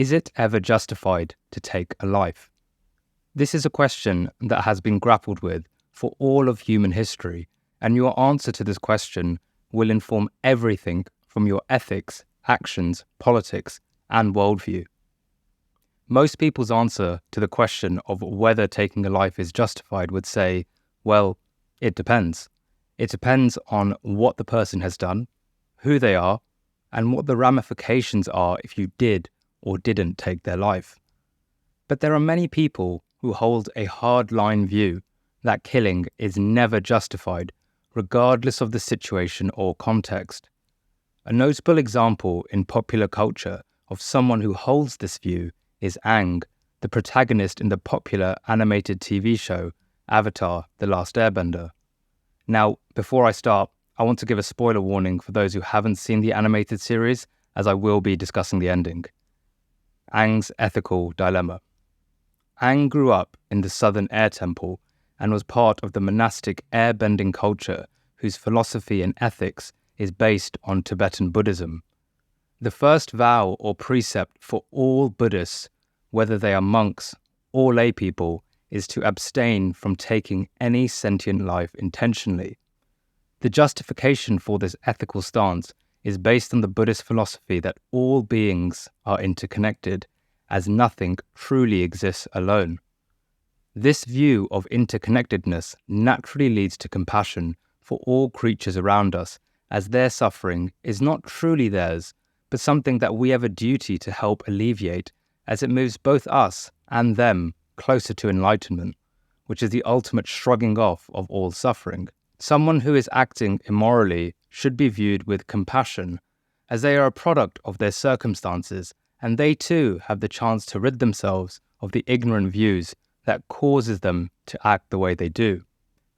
Is it ever justified to take a life? This is a question that has been grappled with for all of human history, and your answer to this question will inform everything from your ethics, actions, politics, and worldview. Most people's answer to the question of whether taking a life is justified would say, well, it depends. It depends on what the person has done, who they are, and what the ramifications are if you did or didn't take their life. But there are many people who hold a hard-line view that killing is never justified, regardless of the situation or context. A notable example in popular culture of someone who holds this view is Aang, the protagonist in the popular animated TV show Avatar: The Last Airbender. Now, before I start, I want to give a spoiler warning for those who haven't seen the animated series, as I will be discussing the ending. Aang's ethical dilemma. Aang grew up in the Southern Air Temple and was part of the monastic airbending culture whose philosophy and ethics is based on Tibetan Buddhism. The first vow or precept for all Buddhists, whether they are monks or lay people, is to abstain from taking any sentient life intentionally. The justification for this ethical stance is based on the Buddhist philosophy that all beings are interconnected, as nothing truly exists alone. This view of interconnectedness naturally leads to compassion for all creatures around us, as their suffering is not truly theirs, but something that we have a duty to help alleviate, as it moves both us and them closer to enlightenment, which is the ultimate shrugging off of all suffering. Someone who is acting immorally should be viewed with compassion, as they are a product of their circumstances, and they too have the chance to rid themselves of the ignorant views that causes them to act the way they do.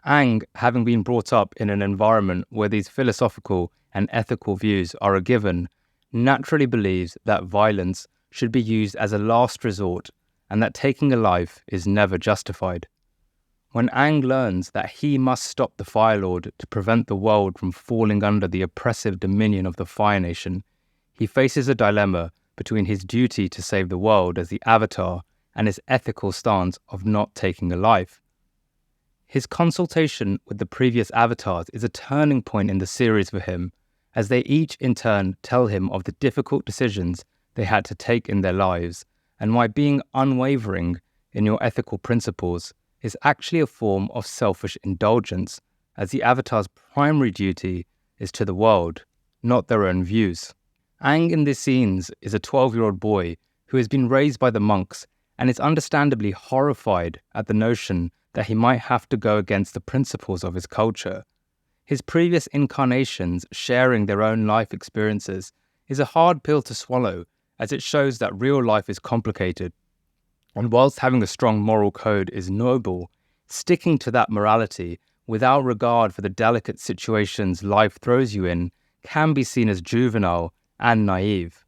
Aang, having been brought up in an environment where these philosophical and ethical views are a given, naturally believes that violence should be used as a last resort and that taking a life is never justified. When Aang learns that he must stop the Firelord to prevent the world from falling under the oppressive dominion of the Fire Nation, he faces a dilemma between his duty to save the world as the Avatar and his ethical stance of not taking a life. His consultation with the previous avatars is a turning point in the series for him, as they each in turn tell him of the difficult decisions they had to take in their lives and why being unwavering in your ethical principles is actually a form of selfish indulgence, as the Avatar's primary duty is to the world, not their own views. Aang in these scenes is a 12-year-old boy who has been raised by the monks and is understandably horrified at the notion that he might have to go against the principles of his culture. His previous incarnations sharing their own life experiences is a hard pill to swallow, as it shows that real life is complicated. And whilst having a strong moral code is noble, sticking to that morality without regard for the delicate situations life throws you in can be seen as juvenile and naive.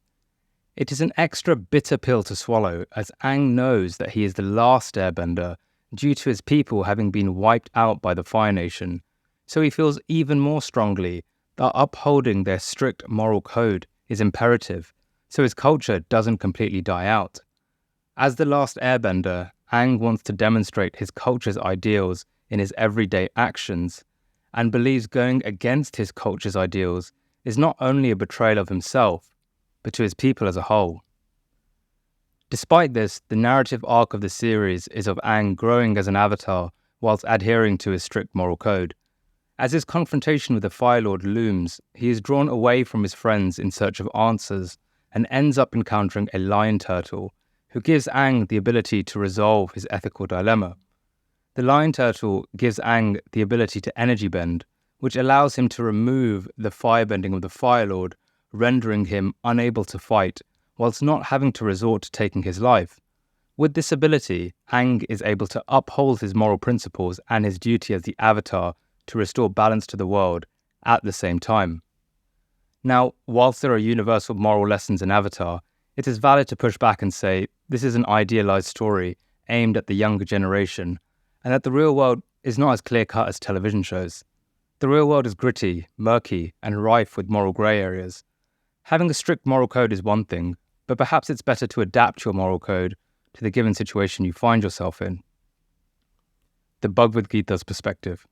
It is an extra bitter pill to swallow, as Aang knows that he is the last airbender due to his people having been wiped out by the Fire Nation, so he feels even more strongly that upholding their strict moral code is imperative, so his culture doesn't completely die out. As the last airbender, Aang wants to demonstrate his culture's ideals in his everyday actions, and believes going against his culture's ideals is not only a betrayal of himself, but to his people as a whole. Despite this, the narrative arc of the series is of Aang growing as an avatar whilst adhering to his strict moral code. As his confrontation with the Firelord looms, he is drawn away from his friends in search of answers and ends up encountering a lion turtle, who gives Aang the ability to resolve his ethical dilemma. The lion turtle gives Aang the ability to energy bend, which allows him to remove the firebending of the Firelord, rendering him unable to fight, whilst not having to resort to taking his life. With this ability, Aang is able to uphold his moral principles and his duty as the Avatar to restore balance to the world at the same time. Now, whilst there are universal moral lessons in Avatar, it is valid to push back and say this is an idealized story aimed at the younger generation, and that the real world is not as clear-cut as television shows. The real world is gritty, murky, and rife with moral grey areas. Having a strict moral code is one thing, but perhaps it's better to adapt your moral code to the given situation you find yourself in. The Bhagavad Gita's perspective.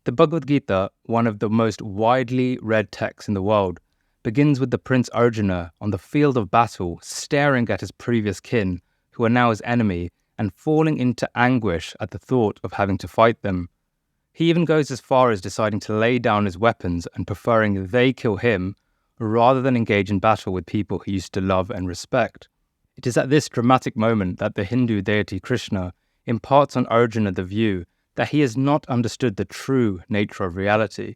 The Bhagavad Gita, one of the most widely read texts in the world, begins with the Prince Arjuna on the field of battle staring at his previous kin, who are now his enemy, and falling into anguish at the thought of having to fight them. He even goes as far as deciding to lay down his weapons and preferring they kill him rather than engage in battle with people he used to love and respect. It is at this dramatic moment that the Hindu deity Krishna imparts on Arjuna the view that he has not understood the true nature of reality.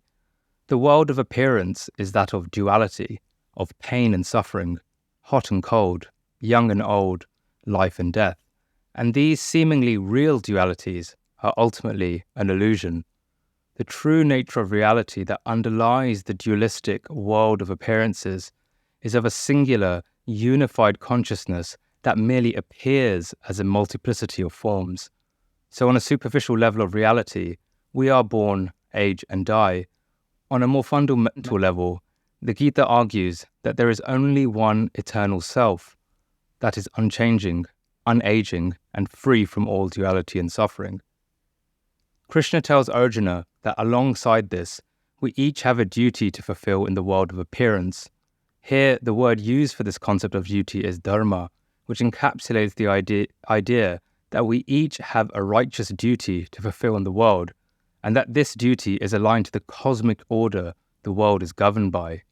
The world of appearance is that of duality, of pain and suffering, hot and cold, young and old, life and death. And these seemingly real dualities are ultimately an illusion. The true nature of reality that underlies the dualistic world of appearances is of a singular, unified consciousness that merely appears as a multiplicity of forms. So on a superficial level of reality, we are born, age, and die. On a more fundamental level, the Gita argues that there is only one eternal self that is unchanging, unaging, and free from all duality and suffering. Krishna tells Arjuna that alongside this, we each have a duty to fulfill in the world of appearance. Here, the word used for this concept of duty is dharma, which encapsulates the idea that we each have a righteous duty to fulfill in the world, and that this duty is aligned to the cosmic order the world is governed by.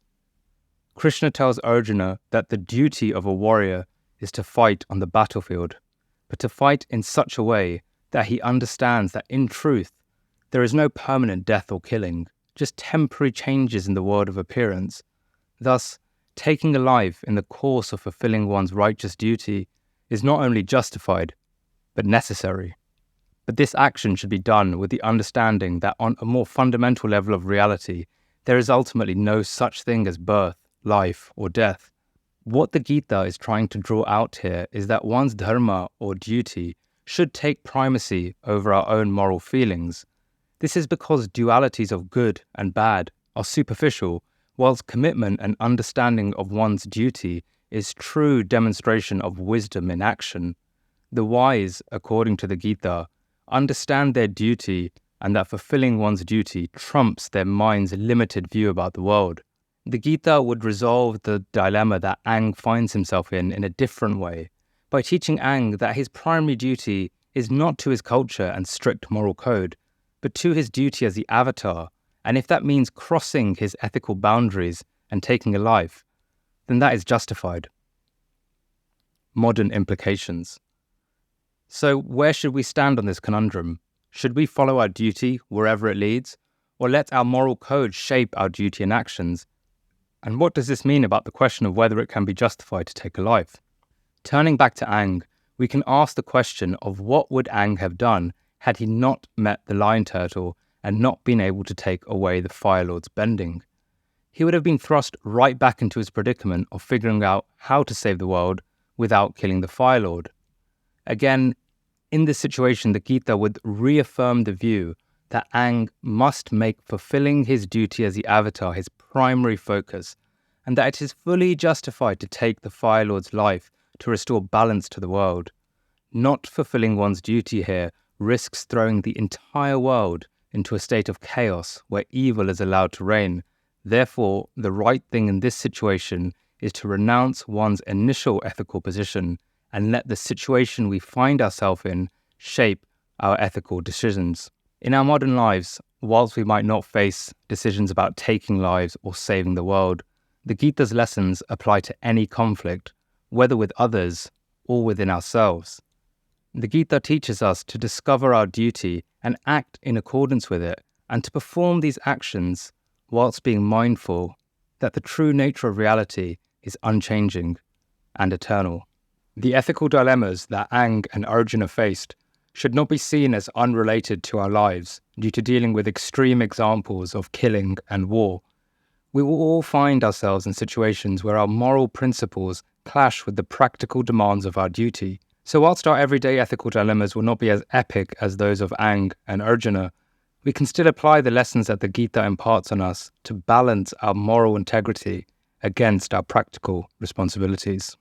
Krishna tells Arjuna that the duty of a warrior is to fight on the battlefield, but to fight in such a way that he understands that in truth, there is no permanent death or killing, just temporary changes in the world of appearance. Thus, taking a life in the course of fulfilling one's righteous duty is not only justified, but necessary. But this action should be done with the understanding that on a more fundamental level of reality, there is ultimately no such thing as birth, life, or death. What the Gita is trying to draw out here is that one's dharma or duty should take primacy over our own moral feelings. This is because dualities of good and bad are superficial, whilst commitment and understanding of one's duty is true demonstration of wisdom in action. The wise, according to the Gita, understand their duty and that fulfilling one's duty trumps their mind's limited view about the world. The Gita would resolve the dilemma that Aang finds himself in a different way, by teaching Aang that his primary duty is not to his culture and strict moral code, but to his duty as the avatar, and if that means crossing his ethical boundaries and taking a life, then that is justified. Modern implications. So where should we stand on this conundrum? Should we follow our duty wherever it leads, or let our moral code shape our duty and actions? And what does this mean about the question of whether it can be justified to take a life? Turning back to Aang, we can ask the question of what would Aang have done had he not met the lion turtle and not been able to take away the Firelord's bending. He would have been thrust right back into his predicament of figuring out how to save the world without killing the Firelord. Again, in this situation, the Gita would reaffirm the view that Aang must make fulfilling his duty as the avatar his primary focus, and that it is fully justified to take the Firelord's life to restore balance to the world. Not fulfilling one's duty here risks throwing the entire world into a state of chaos where evil is allowed to reign. Therefore, the right thing in this situation is to renounce one's initial ethical position and let the situation we find ourselves in shape our ethical decisions. In our modern lives, whilst we might not face decisions about taking lives or saving the world, the Gita's lessons apply to any conflict, whether with others or within ourselves. The Gita teaches us to discover our duty and act in accordance with it, and to perform these actions whilst being mindful that the true nature of reality is unchanging and eternal. The ethical dilemmas that Aang and Arjuna faced should not be seen as unrelated to our lives due to dealing with extreme examples of killing and war. We will all find ourselves in situations where our moral principles clash with the practical demands of our duty. So whilst our everyday ethical dilemmas will not be as epic as those of Aang and Arjuna, we can still apply the lessons that the Gita imparts on us to balance our moral integrity against our practical responsibilities.